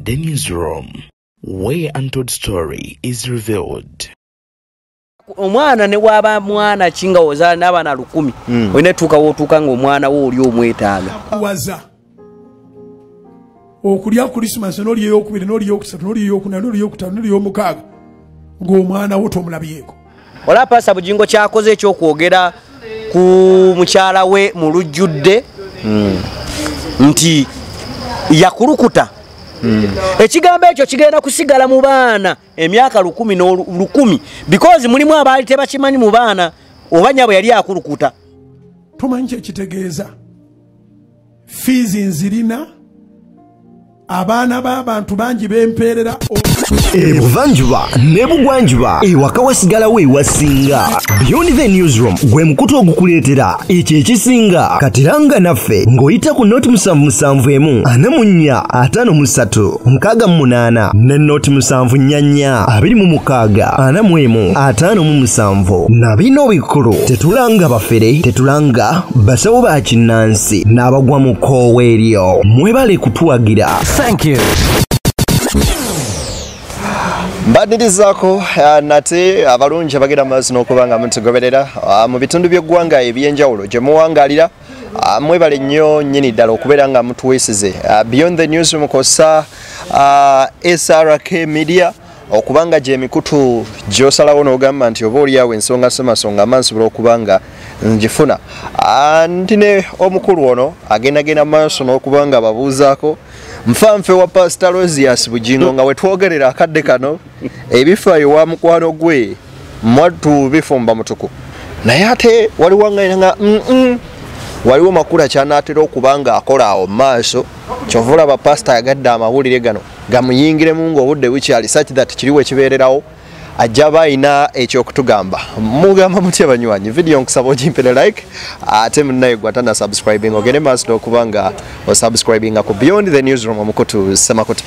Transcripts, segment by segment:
The Newsroom, where untold story is revealed. Omwana ne waba mwana chinga ozala n'abana 10 oyine tuka wotuka ng'omwana wo oli omwetaaga waza okulya Christmas n'oli eyokubiri n'oli eyokusatu n'oli eyokuna n'oli eyokutaano n'oli eyomukaaga ng'omwana wo tomulabyeko. Ola Pastor Bujingo kyakoze ekyokwogera ku mukyala we mu lujjudde nti yakulukuta ekigambo ekyo kigenda kusigala mu baana emyaka 10 because mulimu abaali tebakimanyi mu baana oba nyabo yali akulukuta. Tomanyi ekitegeeza fees nzirina abaana b'abantu bangi bempeerera ebuvanjuba ne bugwanjuba ewaka wasigalawo ewasinga. Beyond the Newsroom gwe mukutu ogukuleetera ekyo ekisinga katiranga naffe ng'oyita ku noti 771 44 53 ne noti 744 26 45 na bino bikulu tetulanga bafere tetulanga basawo ba kinnansi n'abagwa mu koowe eryo mwebale kutuwagira. Thank you. Mbadirizaako nate abalungi abagenda maaso n'okubanga mutugoberera mu bitundu by'eggwanga ebyenjawulo gye muwangalira mwebale nnyo nnyini ddala okubeera nga mutuweesize. Beyond the News mukosa SRK Media okubanga gye mikutu gy'osalawo n'ogamba nti oba oliawo ensonga semasonga amansobola okubanga ngifuna. Ntine omukulu ono agendagenda maaso n'okubanga babuuzaako mfanfe wa Pastor Rosias Bujingo nga wetwogerera akadde kano ebifayo wa mukwano gwe mwatu bifumba mutuku naye ate waliwo nga waliwo makula kyanatera okubanga akola awo maaso kyovula ba pastor yagadde amawulire gano gamuyingiremu ng'obudde bukyali such that kiriwo ekibeererawo ajja bayina ekyokutugamba mugamba mutya banywanyi video nkusaba ogimpere like ate munnaye gwatana subscribing ogende maaso okubanga osubscribing ku Beyond the Newsroom omukutu semakutu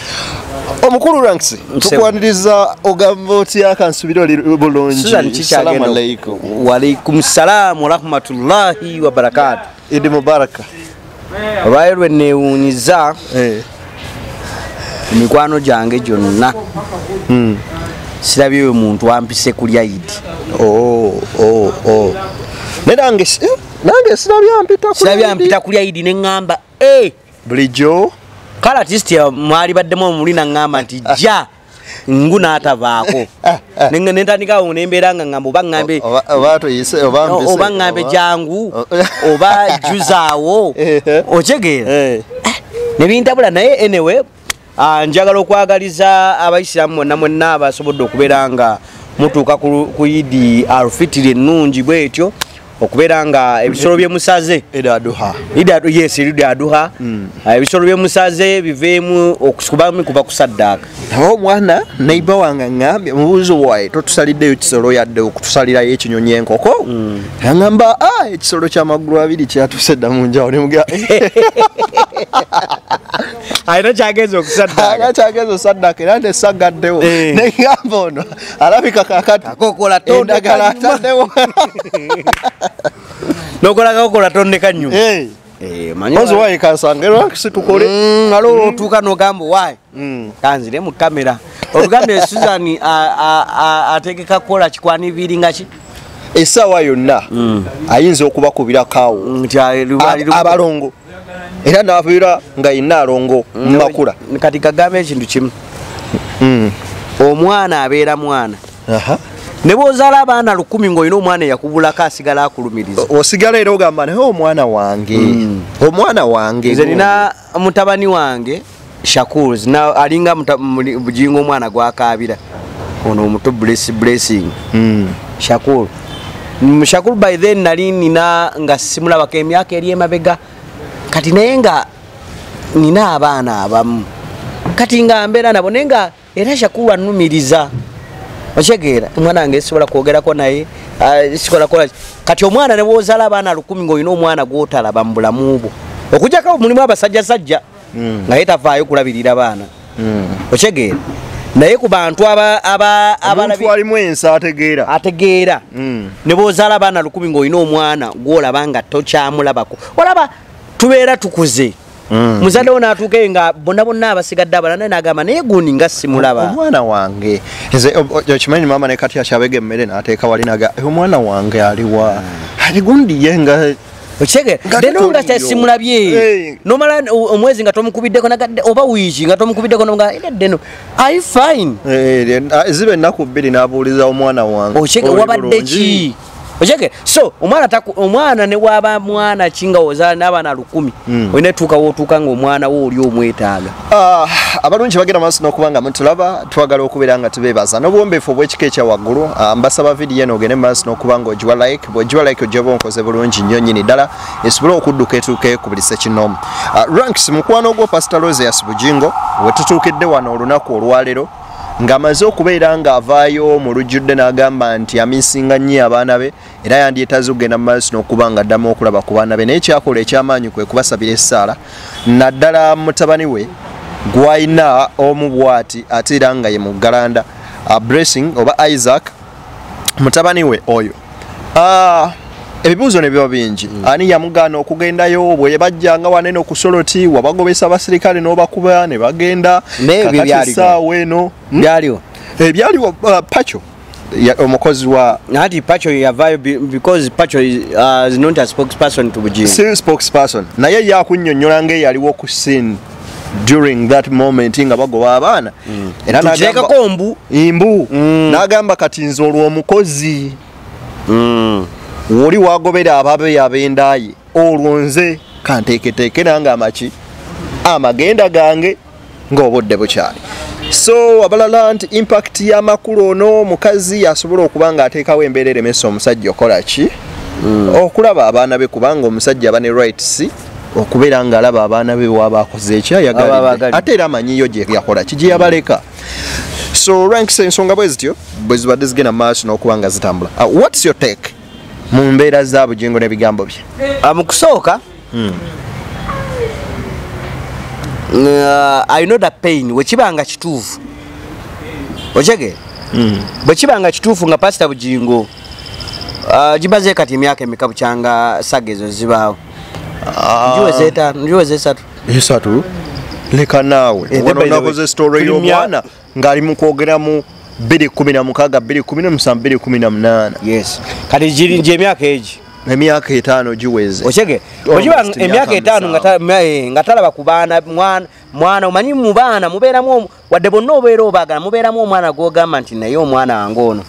omukulu ranks tukwaniriza ogamba otya kansubiro bulungi. Assalamu alaikum. Wa alaikum salam wa rahmatullahi wa barakatuh. Idi mubaraka. Abairwe neewuniza mikwano gyange gyonna sirabye omuntu ampise kulya Idi. Nange sirabye ampita kulya Idi ne ngamba bulijjo kala tisti mwali baddemu mulina ngamba nti ja ngu n'atavaako nentandika nembeera nga ngamba oba ngambe jangu oba juzaawo otegeera ne bintabula naye anyway njagala okwagaliza abayisiraamu mwonna mwenna abasobodde okubeera nga mutuuka ku Idi alfitiri ennungi bwetyo okubeera nga ebisolo by'emusaze yes Idi aduha ebisolo by'emusaze biveemu okusukubamu kuva ku saddaaka. Nawo omwana neighbor wange ngambye mubuuzo waye totusaliddeyo kisolo yadde okutusalirayo ekinyonyi enkoko yangamba ekisolo ky'amagulu abiri kyatuse dda mu njawo nemuga ayina kyageza okusaddaaka era nti esaggaddewo negamba ono alabika kakati akokola tondagala ataddewo nokola tonde kanyu manyi waye kansangera situkole alo otuuka n'ogamba waye kanzire mu kamera olugambe Susan ategeka kukola kikwani biri nga ki essaawa yonna ayinza okubakubirako abalongo era n'abeera nga yina alongo mu makula. Kati kagambe ekintu kimu omwana abeera mwana ne bw'ozaala abaana 10 ng'olina omwana yakubulako asigala akulumiriza osigala era ogamba naye omwana wange omwana wange nze nina mutabani wange Shakur alinga Bujingo omwana gwakaabira ono omuto blessing Shakur by then nali nina nga simulabako emyaka eri emabega kati naye nga nina abaana abamu kati nga mbeera nabo naye nga era Shakur annumiriza ochegeera omwana wange sisobola kwogerako naye sikola kola kati omwana ne bw'ozaala abaana 10 ng'olina omwana gw'otalaba mu bulamu bwo okujjako mulimu abasajjasajja nga ye tavaayo kulabirira baana ochegeera naye ku bantu abalimu ensi ategeera ne bw'ozaala abaana 10 ng'olina omwana gw'olaba nga tokyamulabako olaba tubeera tukuze muzadde wo n'atuuke nga bonna abasigadde abalala n'agamba naye gundi nga simulaba omwana wange nze okimanyi mama ne kati akyabega emmere n'ateeka wali naga omwana wange aliwa ali gundi ye nga okitege deno nga simulabye nomala omwezi nga tomukubiddeko nagadde oba wiiki nga tomukubiddeko nga deno are fine zibe ennaku bbiri n'abuuliza omwana wange okitege wabadde ki okitege so omwana ne waba mwana kinga ozaala n'abaana 100 olina tuuka wootuuka nga omwana wo oli omwetaaga abalungi bagenda maaso n'okubanga mutulaba twagala okubeera nga tubeebaza n'obuwombeefu obw'ekika ekya waggulu mbasaba vidiyo eno ogende maaso n'okubanga ogiwa like bw'ogiwa like ojjaba onkoze bulungi nnyo nnyini ddala esobole okudduka etuuke ku buli ssekinoomu ranks mukwano ogwo pastor Rosias Bujingo we tutuukidde wano olunaku olwaleero ng'amaze okubeera ng'avaayo mu lujjudde n'agamba nti amisinga nnyo abaana be era yandyetaze okugenda mu maaso n'okuba nga addamu okulaba ku baana be naye kyakola ekyamaanyi kwe kubasabira essaala naddala mutabani we gw'alina omu bw'ati ate era nga ye mu Galanda Blessing oba Isaac mutabani we oyo ebibuuzo ne biba bingi ani yamugaana okugendayo bwe bajjanga wanene okusoloti wabagobesa abasirikale n'obakuba ne bagenda kakati essaawa eno ebyaliwo Pacho omukozi wa nati Pacho yavaayo because Pacho is not a spokesperson to Bujingo si spokesperson naye yakunnyonnyola ng'eyaliwo ku scene during that moment nga bagoba abaana era n'agamba imbu n'agamba kati nze olwo omukozi oli wagobera ababe ab'endaaye olwo nze kanteeketeeke nange amagenda gange ng'obudde bukyali so abalala nti impact y'amakulu ono mukazi asobola okuba nga ateekawo embeera eremesa omusajja okola ki okulaba abaana be kubanga omusajja aba ne rights okubeera ng'alaba abaana be waba akoze ekyayagalidde ate era amanyiyo gye yakola ki gye yabaleka so ranks ensonga bwe zityo bwe zibadde zigenda mu maaso n'okuba nga zitambula what's your take mu mbeera za Bujingo n'ebigambo bye mu kusooka I know the pain wekibanga kituufu okege bwekibanga kituufu nga Pastor Bujingo gibaze kati emyaka emeka bukyanga saga ezo zibaawo njuwe z'esatu esatu leka naawe wano nakoze story y'omwana ng'ali mu kwogeramu 2016 2017 2018 yes kati gye emyaka egi emyaka 5 giweze okege okibanga emyaka 5 nga talaba ku baana mwana omanyi mu baana mubeeramu wadde bonna obeera obaagala mubeeramu omwana gw'ogamba nti naye omwana wange ono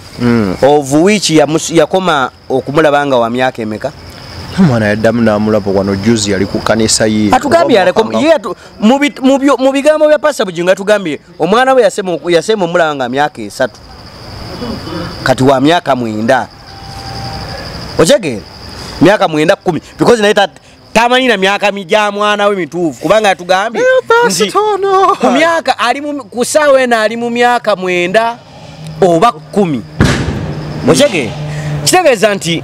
of which yakoma okumulaba nga wa myaka emeka omwana yaddamu n'amulaba wano juzi yali ku kanisa ye atugambye mu bigambo bya Pastor Bujingo atugambye omwana we yasema omulaba nga myaka 3 kati wa myaka 9 okege myaka 9 10 because naye tamanyi na myaka mijja mwana we mituufu kubanga atugambye nti ku myaka ali ku ssaawa eno ali mu myaka 9 oba 10 okege kitegeeza nti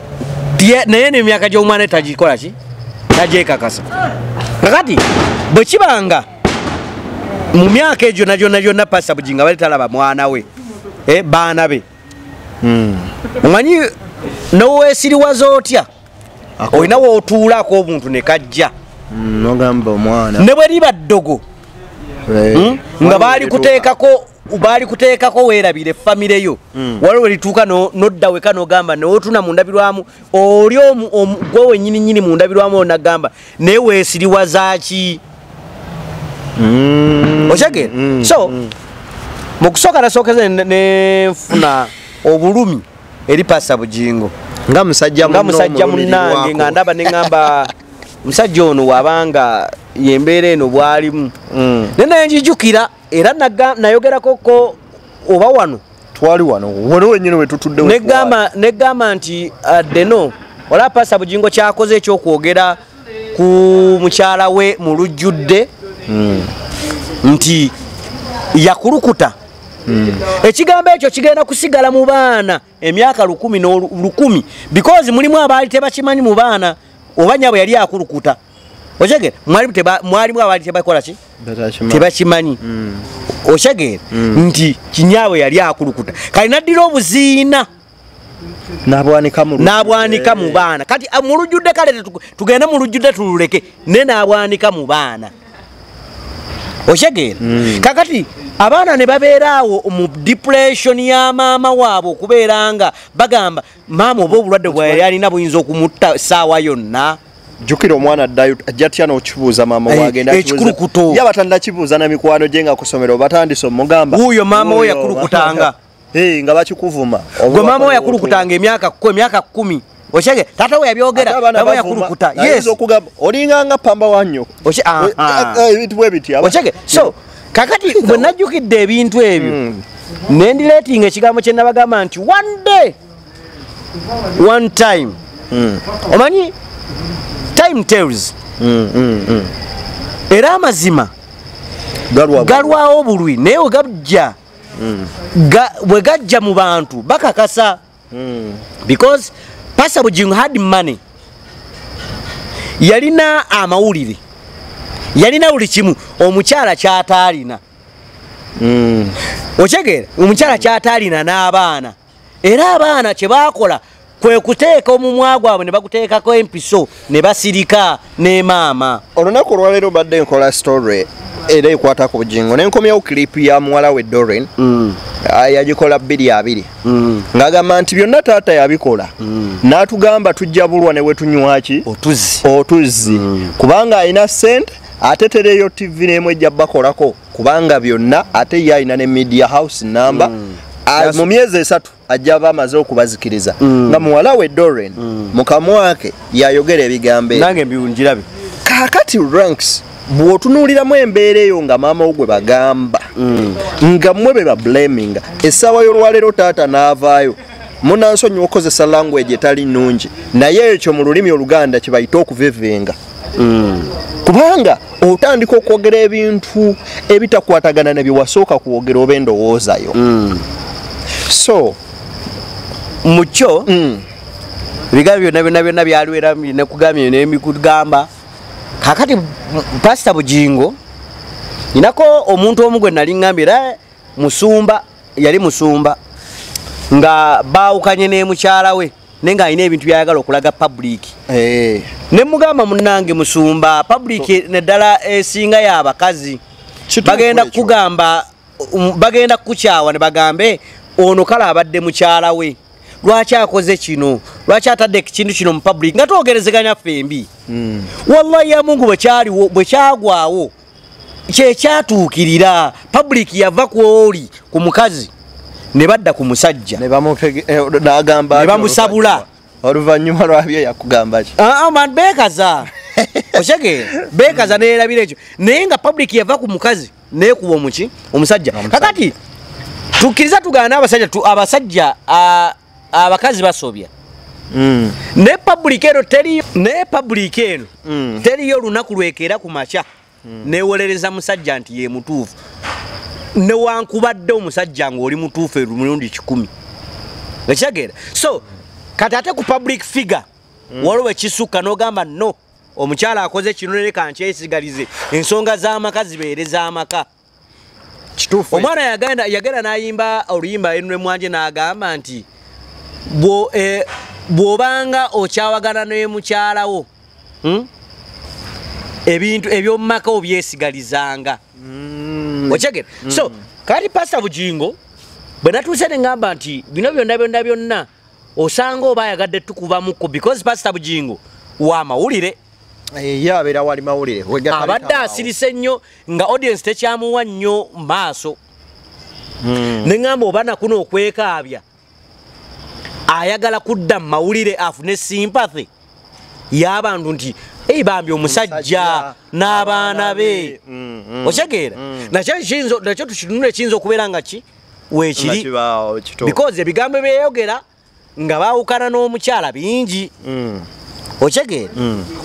naye n'emyaka gy'omwana etagikola ki tagyekakasa kakati bwe kibanga mu myaka egyo nagyonna Pastor Bujingo bali talaba mwana we baana be omanyi noweesiriwaza otya olina wootuulako obuntu ne kajja nogamba omwana ne bwe liba ddogo nga baali kuteekako weerabire famire yo waliwo lituuka nodda weka nogamba neotuna mu ndabirwamu oli gwe wennyini mu ndabirwamu onagamba naye weesiriwazaaki okitegeera so mu kusooka nasookeze nenfuna obulumi eri Pastor Bujingo nga musajja munnange nga ndaba neŋŋamba musajja ono wabanga yembeera eno bwalimu nenaye njijukira era nayogerakoko oba wano twali wano wenyini wetutudde negamba nti deno olaba Pastor Bujingo kyakoze ekyokwogera ku mukyala we mu lujjudde nti yakulukuta ekigambo ekyo kigenda kusigala mu baana emyaka 10 because mulimu abaali tebakimanyi mu baana oba nnyabwe yali akulukuta okitegeera mwalimu abaali tebakola ki tebakimanyi okitegeera nti kinyaabwe yali akulukuta kali naddira obuziina n'abwanika mu baana kati mu lujjudde kale tugende mu lujjudde tululeke ne n'abwanika mu baana Oshegera kakati abaana ne babeeraawo mu depression ya maama waabwe okubeeranga bagamba maama oba obulwadde bwe yalina buyinza okumutta saawa yonna. Jukira omwana addayo ajja atya n'okibuuza maama wagenda ekikulukuto yaba tannakibuuza na mikwano gye nga kusomero batandise omugamba wuuyo maama we yakulukutanga nga bakikuvuma gwe maama we yakulukutanga emyaka 10. Oshege tata we yabyogera baba yakulukuta yes okugamba olinganga pamba wanyo ebintu bwe biti Oshege so kakati bwe najjukidde ebintu ebyo nendileetinga ekigambo kye nabagamba nti one day one time omanyi time tells era amazima galwawo bulwi naye bwe gajja mu bantu bakakasa because Pastor Bujingo had money yalina amawulire yalina buli kimu omukyala kyataalina okyegera omukyala kyataalina n'abaana era abaana kye baakola kwe kuteeka omumwa gwabwe ne baguteekako empiso ne basirika ne maama. Olunaku olwaleero badde nkola story era ekwata ku Bujingo nenkomyawo clip ya muwala we Doreen yagikola 2 ng'agamba nti byonna taata yabikola n'atugamba tujja bulwa ne wetunywaki otuzzi kubanga alina ssente ate tereyo TV n'emu ejja bakolako kubanga byonna ate ye alina ne media house number mu myezi 3 ajja bamaze okubazikiriza nga muwala we Doreen mukamwake yayogera ebigambo nange mbiwunjirabe kakati ranks bw'otunuuliramu embeera eyo nga maama ogwe bagamba nga mmwe be bablaminga essaawa y'olwaleero taata n'avaayo munansonyiwa okozesa language etali nnungi naye ekyo mu lulimi Oluganda kye bayita okuvevenga kubanga otandika okwogera ebintu ebitakwatagana ne bye wasooka kuwogera oba endowoozayo so mukyo ebigambo byonna byalwera nekugambye nemikugamba kakati Pastor Bujingo inako omuntu omu gwe nali ngambye era musumba yali musumba nga baawukanye ne mukyala we nenga alina ebintu byayagala okulaga public ne mugamba munnange musumba public neddala esinga y'abakazi bagenda kugamba bagenda kukyawa ne bagambe ono kala abadde mukyala we lwaki akoze kino lwaki atadde ekintu kino mu public nga twogerezeganya fembi wallahi ya Mungu bwe kyagwawo kye kyatuukirira public yava ku oli ku mukazi ne badda ku musajja ne bamusabula oluvannyuma lwabyo yakugamba ki man beekaza oshege beekaza neerabira ekyo naye nga public yava ku mukazi neekuba omuki omusajja kakati tukkiriza tugaana abasajja abakazi basobya ne public eno teriyo lunaku lwekera ku makya newolereza musajja nti ye mutuufu newankubadde omusajja ng'oli mutuufu emulundi 10 ekitegeera so kati ate ku public figure waliwo ekisukka n'ogamba no omukyala akoze kino leka nkyesigalize ensonga z'amaka zibeere z'amaka kituufu omwana yagenda n'ayimba oluyimba enwe mwanje n'agamba nti bw'obanga okyawagana ne mukyalawo ebintu ebyomumaka obyesigalizanga okitegeera so kati Pastor Bujingo bwe natuuse ne ngamba nti bino byonna osanga oba ayagadde tukubamuko because Pastor Bujingo wa mawulire abeera wali mawulire abadde asirise nnyo nga audience tekyamuwa nnyo maaso ne ngamba oba nakuno okwekaabya ayagala kudda mu mawulire afune sympathy y'abantu nti bambi omusajja n'abaana be okitegeera nakyo tukinunula ekiyinza okubeera nga ki weekiri because ebigambo byeyogera nga baawukana n'omukyala bingi okitegeera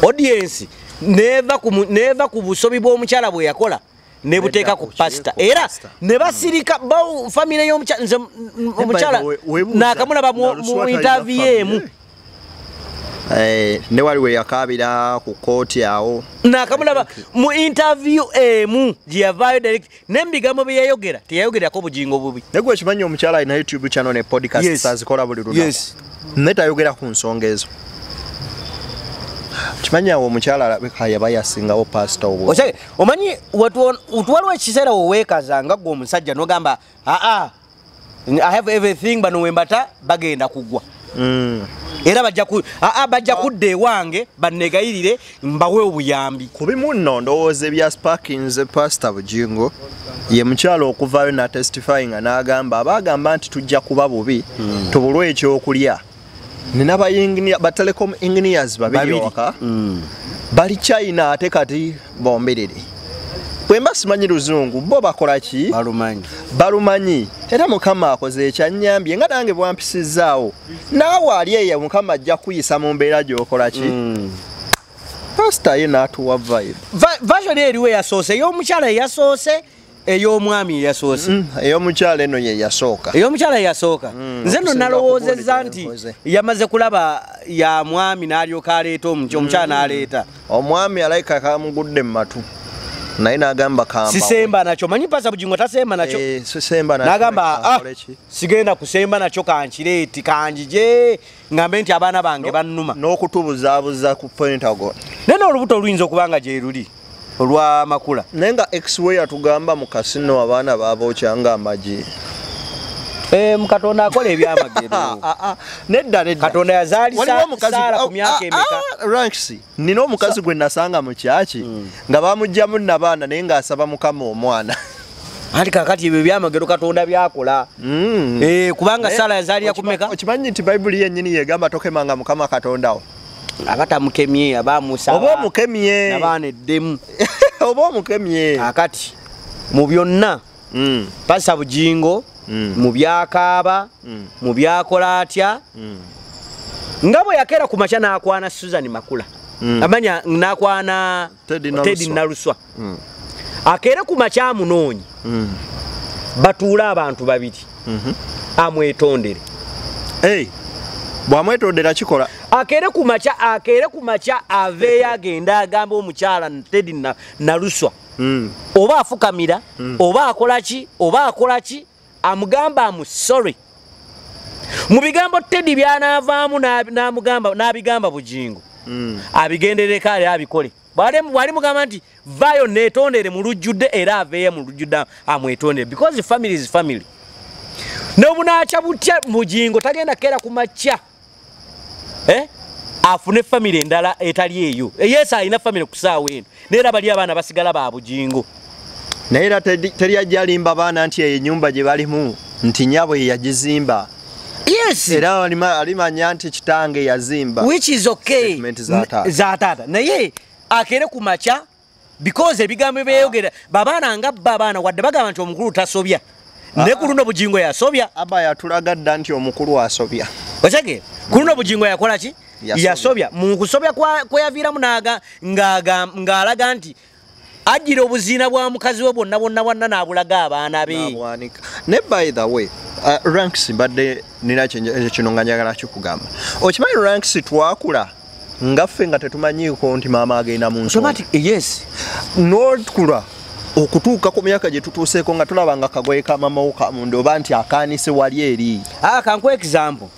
audience neeva ku busobi bw'omukyala bwe yakola nebuteeka ku pastor era ne basirika family y'omukyala nakamulaba mu interview emu ne waliwe yakabira ku kooti awo nakamulaba mu interview emu gye yavaayo direct n'ebigambo bye yayogera teyayogerako Bujingo bubi negwe kimanyi omukyala alina YouTube channel ne podcast azikola buli lunaku netayogera ku nsonga ezo Kimanya omukyala alabika yaba yasingawo pastor obwo. Oche omanyi waliwo ekiseera weweekaza nga gwe omusajja n'ogamba I have everything bano wembata bagenda kugwa. Era bajja kudda ewange bannegayirire mbawe obuyambi. Kubimu nno ndowooza ebya Sparkins Pastor Bujingo ye mukyalo okuvaayo na testifying n'agamba abagamba nti tujja kuba bubi tubulwe ekyokulya. Nina ba telecom engineers babiri waka bali China ate kati bomberere. Bwemba simanyi Luzungu bo bakola ki? Balumanyi. Era Mukama akoze ekyanyambye nga nange bwampisizaawo. Naawe ali eyo Mukama ajja kuyisa mu mbeera gy'okola ki? Pastor ye n'atuwa vibe. Version eriwe yasoose ey'omukyala yasoose ey'omwami yasoose. Ey'omukyala eno ye yasooka. Ey'omukyala yasooka. Nze nno nalowoozezza nti yamaze kulaba ya mwami n'alyoka aleeta omukyala n'aleeta. Omwami alayika kamugudde mu matu. Naye n'agamba kamba. Sisemba nakyo manyi Pastor Bujingo tasemba nakyo. Sisemba nakyo. N'agamba sigenda kusemba nakyo kankireeti kanjije ngambe nti abaana bange bannuma. N'okutubuzaabuza ku Pentagon. Nene olubuto oluyinza okubanga gye luli olwa makula. Naye nga X-way atugamba mu kasino abaana baabokyanga amagi. Mukatonda akola ebyamagero. Nedda. Katonda yazali Sara ku myaka emeka. Ranks. Nino omukazi gwe nasanga mu kyaki nga bamujjamu nabaana naye ng'asaba Mukama omwana. Ati kakati ebyo byamagero Katonda byakola. Kubanga Sara yazali ku meka. Okimanyi nti Bible yennyini yegamba tokemanga Mukama Katondawo. Abatamukemye abamusaba. Oba omukemye. Nabaana eddemu. Oba omukemye. Kakati mu byonna Pastor Bujingo mu byakaaba mu byakola atya nga bwe yakeera ku makya n'akwana Susan Makula amanya n'akwana Teddy Naluswa akeere ku makya amunoonyi batuula abantu babiri amwetondere bw'amwetondera kikola akeere ku makya aveeyo agenda agamba omukyala Teddy Naluswa oba afukamira oba akola ki amugamba I'm sorry. Mu bigambo Teddy byanavaamu n'abigamba Bujingo. Abigenderere kale abikole. Bwali mugamba nti vayo netondere mu lujjudde era aveeye mu lujjudde amwetondere because family is family. N'obunaacha butya Bujingo tagenda kera ku makya. Afune family endala etali eyo. Yes alina family kusaawa eno. Neera bali abaana basigala ba Bujingo. Naye era teri ajja alimba baana nti ennyumba gye balimu nti nyabwe yagizimba. Yes. Era alimanya nti kitange yazimba. Which is okay. Za taata. Naye akere ku makya because ebigambo byeyogera babaana nga babaana wadde bagamba nti omukulu tasobya. Ne ku luno Bujingo yasobya. Aba yatulaga dda nti omukulu asobya. Ochage ku luno Bujingo yakola ki? Yasobya. Mu kusobya kwa yaviiramu ng'alaga nti ajira obuzina bwa mukazi we bonna n'abulaga abaana be. Ne by the way Ranks badde nina kino nga njagala kikugamba. Okimanyi Ranks twakula nga ffe nga tetumanyiiko nti maama agenda mu nsonga. Yes. N'okula okutuuka ku myaka gye tutuuseeko nga tulaba nga kagoye ka mama wo kamunde oba nti akaanise wali eri. Kankuwa example.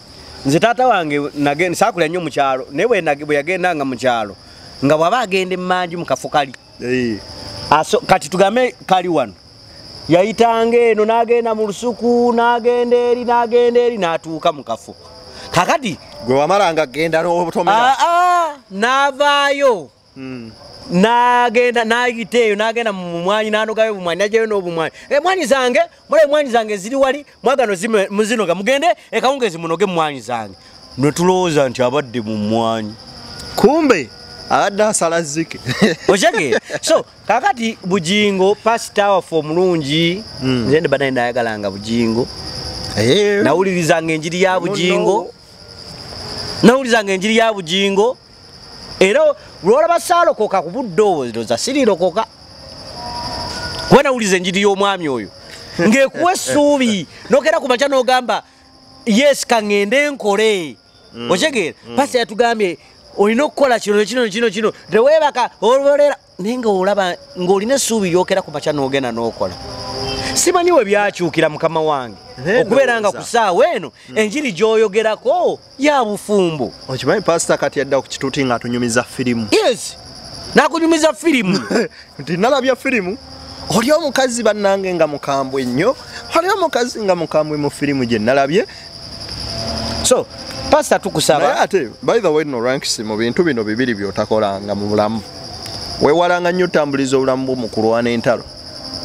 Nze taata wange nagenda saakula nnyo mu kyalo naye bwe yagendanga mu kyalo nga bw'aba agenda emmanju mu kafo kali. Kati tugambe kali wano yayitanga eno n'agenda mu lusuku n'agenda eri n'atuuka mu kafo kakati gwe wamalanga genda n'obutomera n'avaayo n'agenda n'ayita eyo n'agenda mu mwanyi n'anogayo bumwanyi n'ajjayo n'obumwanyi emwanyi zange ziri wali mwagano muzinoga mugende ekawungezi munoge mu mwanyi zange ne tulowooza nti abadde mu mwanyi kumbe ada salazike. Ojege. So, kakati Bujingo pastor for mulungi. Nzende bana ndayagalanga Bujingo. Nawulirizanga enjiri ya Bujingo. Nawulirizanga enjiri ya Bujingo. Era lwola basalo koka kubuddo za siriro koka. Wana ulize enjiri y'omwami oyo. Ngekuwe subi. Nokera kumacha n'ogamba yes kangende nkole. Ojege. Pastor yatugambye olina okukola kino tewebaka ololera nenga olaba ng'olina essuubi lyokera ku makya n'ogenda n'okola simanyi we byakyukira mukama wange okubeera nga ku ssaawa eno enjiri gy'oyogerako ya bufumbo. Okimanyi pasita kati yadda ku kituuti ng'atunyumiza firimu. Yes, n'akunyumiza firimu. Nti nalabya firimu oli omukazi bannange nga mukambwe nnyo, oli omukazi nga mukambwe mu firimu gye nalabye. So pasita tukusaba. Naye ate by the way no ranks mu bintu bino bibiri by'otakolanga mu bulamu. Weewalanga nnyo otambuliza obulamu bwo mu kulwana entalo.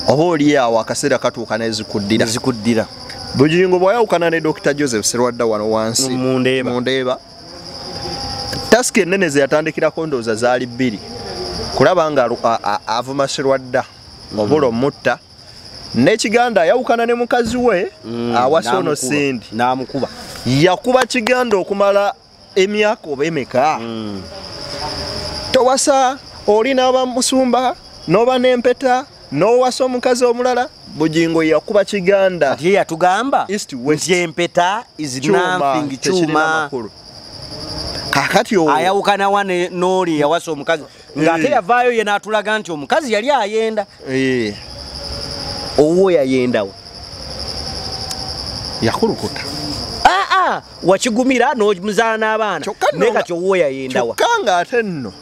Oba oli awo akaseera katuuka nezikuddira. Bujingo bw'ayawukana ne Dr. Joseph Serwadda wano wansi Mundeeba. Tasiki ennene ze yatandikirako ndowooza zaali bbiri. Kulaba nga avuma Serwadda obula omutta. N'ekiganda ayawukana ne mukazi we awasa ono Sindi. N'amukuba. Yakuba kiganda okumala emyaka oba emeka. Towasa oli n'aba musumba n'oba n'empeta n'owasa omukazi omulala. Bujingo yakuba kiganda. Ati yatugamba nti empeta is nothing chuma. Kakati ayawukana wane n'oli yawasa omukazi ng'ate yavaayo ye n'atulaga nti omukazi yali ayenda. Owo yayendawo yakulukuta. Wakigumira n'omuzaala n'abaana naye kati owo yayendawa. Kyokka ng'ate nno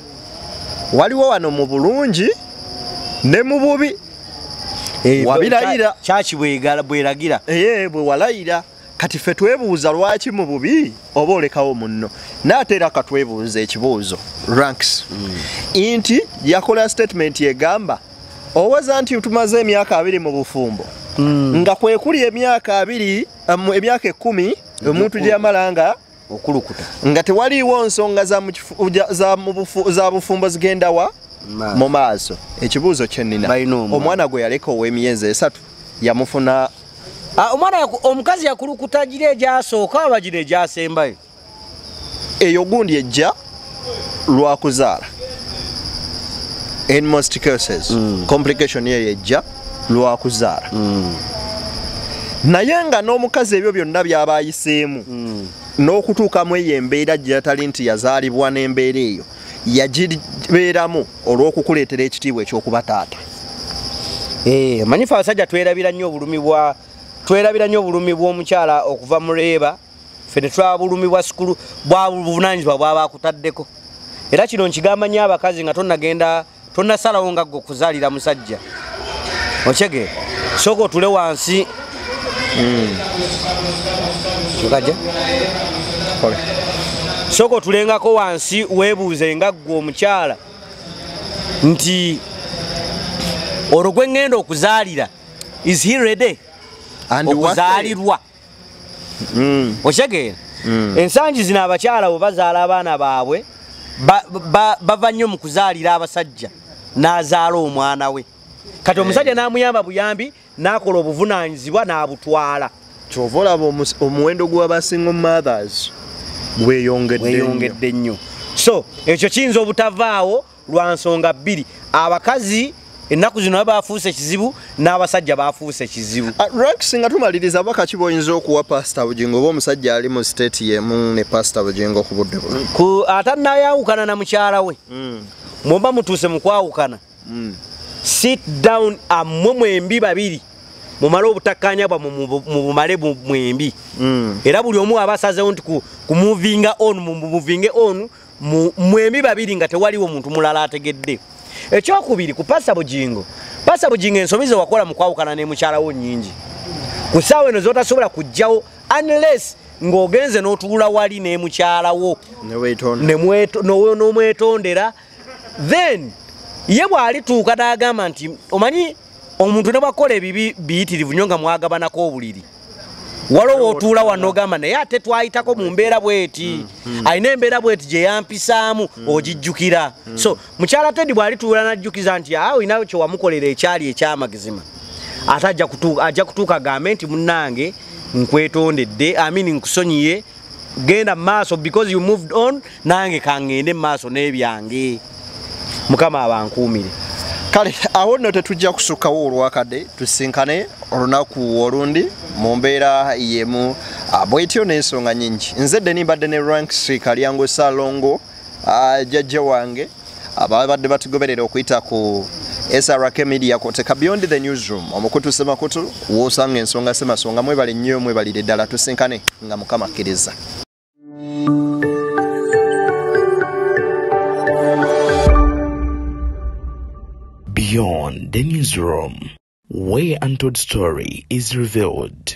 waliwo wano mu bulungi ne mu bubi. Wabirayira kyaki bweragira bwe walayira. Kati ffe twebuuza lwaki mu bubi oba olekawo munno. N'ateera katwebuuza ekibuuzo ranks nti yakola statement egamba oweza nti tumaze emyaka 2 mu bufumbo nga kwe kuli emyaka 2 emyaka 10 omuntu gyamalanga okulukuta nga tewaliiwo nsonga za bufumbo zigenda wa mu maaso. Ekibuuzo kyennina omwana gwe yaleka ow'emyezi 3 yamufuna omwana omukazi yakulukuta gira egyasooka oba gira egyasembayo? Eyo gundi ejja lwakuzaala. In most cases complication yeyo ejja lwakuzaala. Naye nga n'omukazi ebyo byonna by'aba ayiseemu n'okutuukamu eyo embeera gy'atali nti yazaalibwa n'embeera eyo yagibeeramu olw'okukuleetera ekitiibwa eky'okuba taata. Manyi ffe abasajja twerabira nnyo obulumi bw'omukyala okuva mu leeba. Ffe ne tulaba bulumi bwa sukulu bwa buvunaanyizibwa bw'aba akutaddeko. Era kino nkigamba nnyo abakazi nga tonnasalawo nga ggwe okuzaalira musajja. Okyegeera sooka otule wansi. Sooka otulengako wansi weebuuze nga ggwe omukyala nti olwo gwe ŋŋenda okuzaalira is he ready okuzaalirwa? Okyegeera ensangi zino abakyala bwe bazaala abaana baabwe bava nnyo mu kuzaalira abasajja n'azaala omwana we. Kati omusajja n'amuyamba buyambi n'akola obuvunaanyizibwa n'abutwala. Kyova olaba omuwendo gw'abasingle mothers gweyongedde nnyo. So ekyo kiyinza obutavaawo lwa nsonga bbiri. Abakazi ennaku zino bafuuse ekizibu n'abasajja bafuuse ekizibu. Ranks nga tumaliriza bakaki boyinza okuwa Pastor Bugingo oba omusajja ali mu state yemu ne Pastor Bugingo ku budde buno. Atannayawukana na mukyala we. Mwomba mutuuse mu kwawukana. Sit down amwe mwembi babiri. Mumale obutakkaanya bwa mu bumale mwembi. Era buli omu aba asazeewo nti ku movinga on mwembi babiri nga tewaliwo muntu mulala ategedde. Ekyokubiri ku Pastor Bugingo ensobi ze wakola mu kwawukana ne mukyala wo nnyingi. Ku ssaawa eno z'otasobola kujjawo unless ng'ogenze n'otuula wali ne mukyala wo n'omwetondera. Then ye bw'alituuka n'agamba nti omanyi omuntu ne bwakola ebibi biyitirivu nnyo nga mwagabanako obuliri. Waliwo otuula wano ogamba naye ate twayitako mu mbeera bweti. Alina embeera bweti gye yampisaamu ogijjukira. So mukyala Teddy bw'alituula n'ajjukiza nti olina kye wamukolera ekyali ekyamagezima. Ate ajja kutuuka agambe nti munnange nkwetondedde, nkusonyiye, genda mu maaso because you moved on, nange kangende mu maaso n'ebyange. Mukama abankuumire. Kale awo nno tetujja kusukkawo olwakadde tusinkane olunaku olundi mu mbeera yemu bwetyo n'ensonga nnyingi. Nzedde nimbadde ne Ranks Kalyango Salongo jjajja wange ababadde batugoberera okuyita ku SRK Media koteka Beyond the Newsroom omukutu semakutu wosanga ensonga semasonga mwebale nnyo mwebalire ddala tusinkane nga mukama akkiriza. Beyond the Newsroom, where untold story is revealed.